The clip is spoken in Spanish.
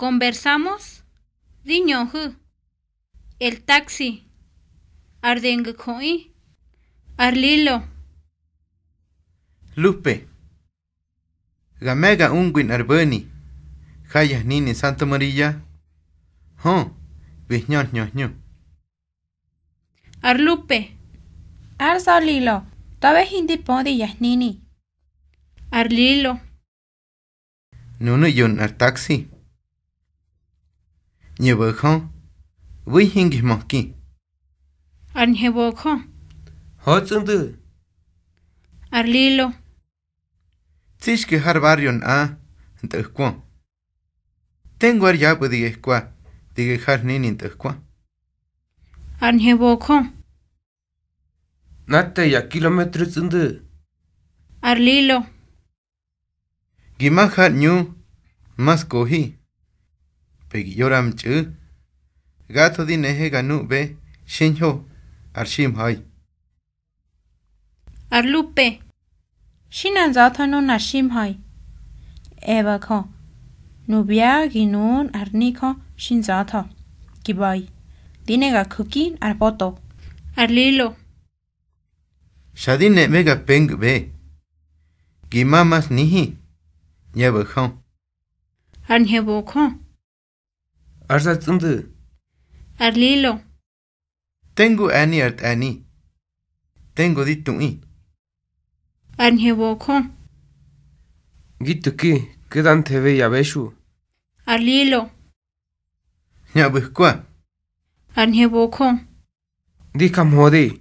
Conversamos. Diñohu. El taxi. Ardengkoi. Arlilo. Lupe. Gamega unguin arbeni. Hayas nini Santa Maria. Viño. Arlupe. Arsalilo. Tabe hindi podi yahnini. Arlilo. Nunu yun ar taxi. Nyebakon. Wi hingi moki. Arnjebokho. Hotsundu. Arlilo. Tishke har barrion a. Ntakwan. Tengo ar yapu digekwa. Digekar nini ntakwan. Arnjebokho. Natte ya kilometre tsundu. Arlilo. Gimahat nyu. Mas kohi. Pegi yoram chu. Gato di nehe ganu be. Shinho. Arshim hai. Arlupe. Shinan zatano nashim hai. Eva ko. Nubia ginun arniko shin zata. Gibai. Dinega cookie arpoto. Arlilo. Shadine mega peng be. Gimamas nihi. Nyebakon. Arnjebokho. Arsa tsundu. Arlilo. Tengo ani art ani. Tengo di tui. Arnjebokho. Gituki. Kedan tebe ya beshu. Arlilo. Nyabukwa. Arnjebokho. Di kam hodi.